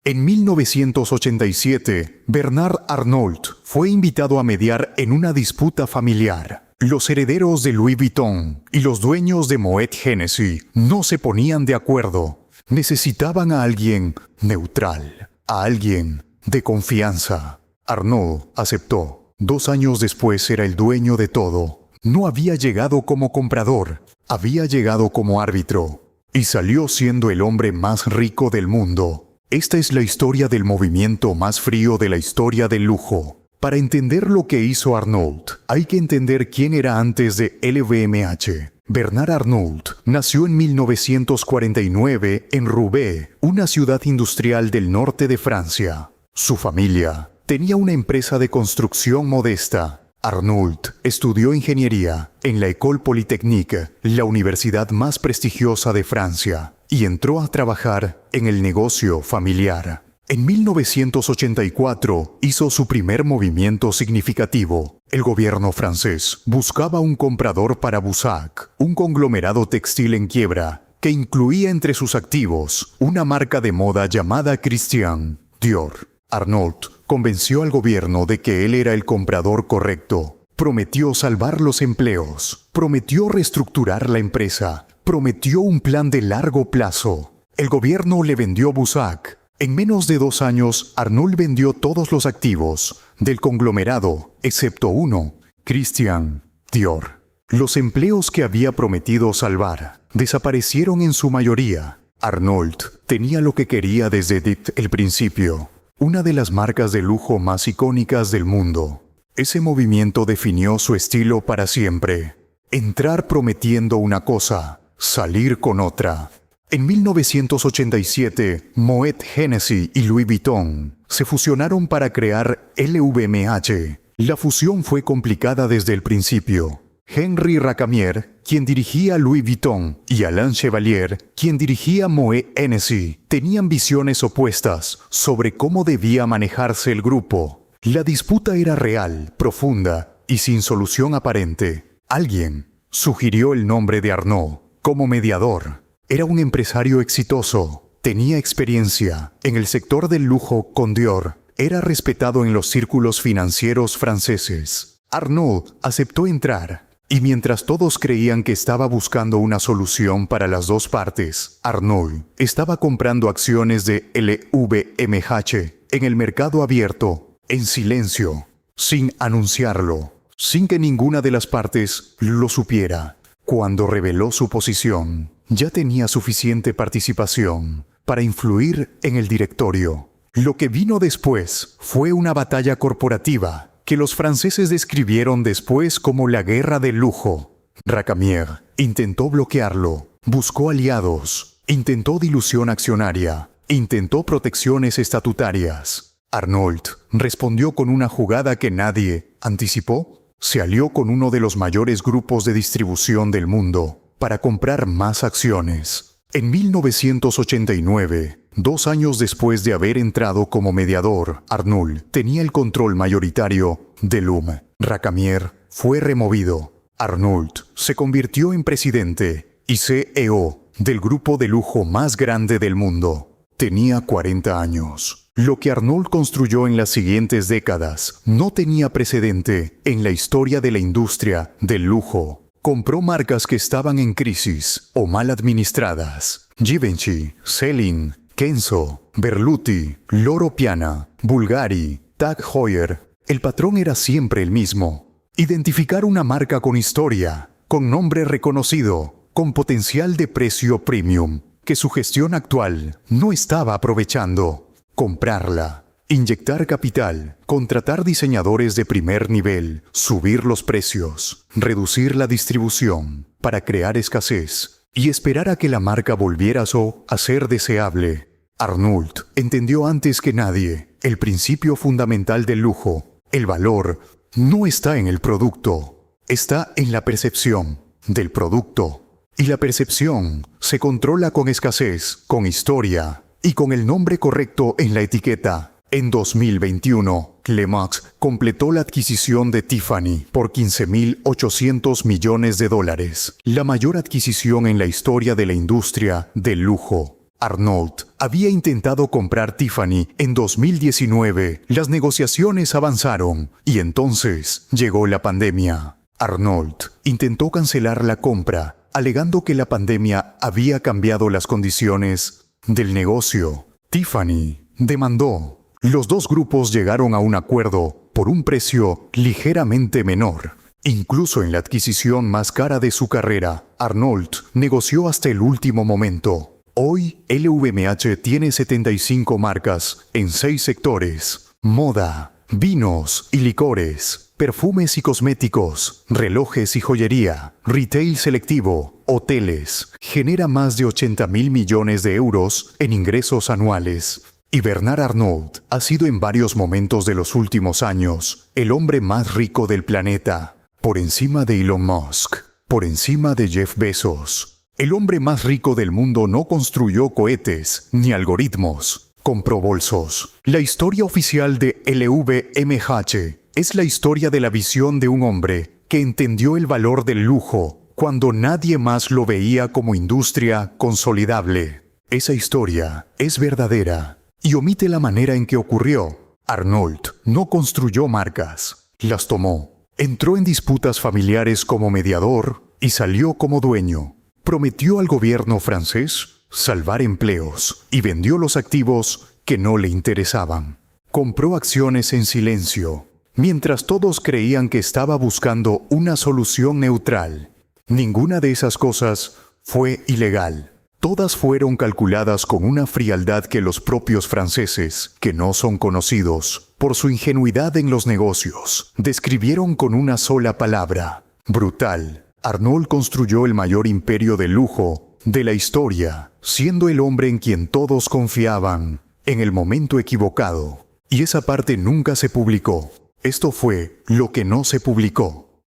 En 1987, Bernard Arnault fue invitado a mediar en una disputa familiar. Los herederos de Louis Vuitton y los dueños de Moet Hennessy no se ponían de acuerdo. Necesitaban a alguien neutral, a alguien de confianza. Arnault aceptó. 2 años después era el dueño de todo. No había llegado como comprador, había llegado como árbitro. Y salió siendo el hombre más rico del mundo. Esta es la historia del movimiento más frío de la historia del lujo. Para entender lo que hizo Arnault, hay que entender quién era antes de LVMH. Bernard Arnault nació en 1949 en Roubaix, una ciudad industrial del norte de Francia. Su familia tenía una empresa de construcción modesta. Arnault estudió ingeniería en la École Polytechnique, la universidad más prestigiosa de Francia, y entró a trabajar en el negocio familiar. En 1984 hizo su primer movimiento significativo. El gobierno francés buscaba un comprador para Bussac, un conglomerado textil en quiebra, que incluía entre sus activos una marca de moda llamada Christian Dior. Arnault convenció al gobierno de que él era el comprador correcto. Prometió salvar los empleos, prometió reestructurar la empresa, prometió un plan de largo plazo. El gobierno le vendió Bussac. En menos de 2 años, Arnault vendió todos los activos del conglomerado, excepto uno, Christian Dior. Los empleos que había prometido salvar desaparecieron en su mayoría. Arnault tenía lo que quería desde el principio. Una de las marcas de lujo más icónicas del mundo. Ese movimiento definió su estilo para siempre. Entrar prometiendo una cosa, salir con otra. En 1987, Moet Hennessy y Louis Vuitton se fusionaron para crear LVMH. La fusión fue complicada desde el principio. Henri Racamier, quien dirigía Louis Vuitton, y Alain Chevalier, quien dirigía Moet Hennessy, tenían visiones opuestas sobre cómo debía manejarse el grupo. La disputa era real, profunda y sin solución aparente. Alguien sugirió el nombre de Arnault como mediador. Era un empresario exitoso, tenía experiencia en el sector del lujo con Dior, era respetado en los círculos financieros franceses. Arnault aceptó entrar. Y mientras todos creían que estaba buscando una solución para las dos partes, Arnault estaba comprando acciones de LVMH en el mercado abierto, en silencio, sin anunciarlo, sin que ninguna de las partes lo supiera. Cuando reveló su posición, ya tenía suficiente participación para influir en el directorio. Lo que vino después fue una batalla corporativa que los franceses describieron después como la guerra del lujo. Racamier intentó bloquearlo, buscó aliados, intentó dilución accionaria, intentó protecciones estatutarias. Arnault respondió con una jugada que nadie anticipó. Se alió con uno de los mayores grupos de distribución del mundo para comprar más acciones. En 1989, 2 años después de haber entrado como mediador, Arnault tenía el control mayoritario de LVMH. Racamier fue removido. Arnault se convirtió en presidente y CEO del grupo de lujo más grande del mundo. Tenía 40 años. Lo que Arnault construyó en las siguientes décadas no tenía precedente en la historia de la industria del lujo. Compró marcas que estaban en crisis o mal administradas. Givenchy, Celine, Kenzo, Berluti, Loro Piana, Bulgari, Tag Heuer. El patrón era siempre el mismo. Identificar una marca con historia, con nombre reconocido, con potencial de precio premium, que su gestión actual no estaba aprovechando. Comprarla, inyectar capital, contratar diseñadores de primer nivel, subir los precios, reducir la distribución para crear escasez y esperar a que la marca volviera a ser deseable. Arnault entendió antes que nadie el principio fundamental del lujo. El valor no está en el producto, está en la percepción del producto. Y la percepción se controla con escasez, con historia y con el nombre correcto en la etiqueta. En 2021, Clemax completó la adquisición de Tiffany por $15.800 millones, la mayor adquisición en la historia de la industria del lujo. Arnault había intentado comprar Tiffany en 2019. Las negociaciones avanzaron y entonces llegó la pandemia. Arnault intentó cancelar la compra, alegando que la pandemia había cambiado las condiciones del negocio. Tiffany demandó. Los dos grupos llegaron a un acuerdo por un precio ligeramente menor. Incluso en la adquisición más cara de su carrera, Arnault negoció hasta el último momento. Hoy, LVMH tiene 75 marcas en 6 sectores: moda, vinos y licores, perfumes y cosméticos, relojes y joyería, retail selectivo, hoteles. Genera más de 80.000 millones de euros en ingresos anuales. Y Bernard Arnault ha sido en varios momentos de los últimos años el hombre más rico del planeta, por encima de Elon Musk, por encima de Jeff Bezos. El hombre más rico del mundo no construyó cohetes ni algoritmos, compró bolsos. La historia oficial de LVMH es la historia de la visión de un hombre que entendió el valor del lujo cuando nadie más lo veía como industria consolidable. Esa historia es verdadera y omite la manera en que ocurrió. Arnault no construyó marcas, las tomó. Entró en disputas familiares como mediador y salió como dueño. Prometió al gobierno francés salvar empleos y vendió los activos que no le interesaban. Compró acciones en silencio, mientras todos creían que estaba buscando una solución neutral. Ninguna de esas cosas fue ilegal. Todas fueron calculadas con una frialdad que los propios franceses, que no son conocidos por su ingenuidad en los negocios, describieron con una sola palabra: brutal. Arnault construyó el mayor imperio de lujo de la historia, siendo el hombre en quien todos confiaban, en el momento equivocado. Y esa parte nunca se publicó. Esto fue lo que no se publicó.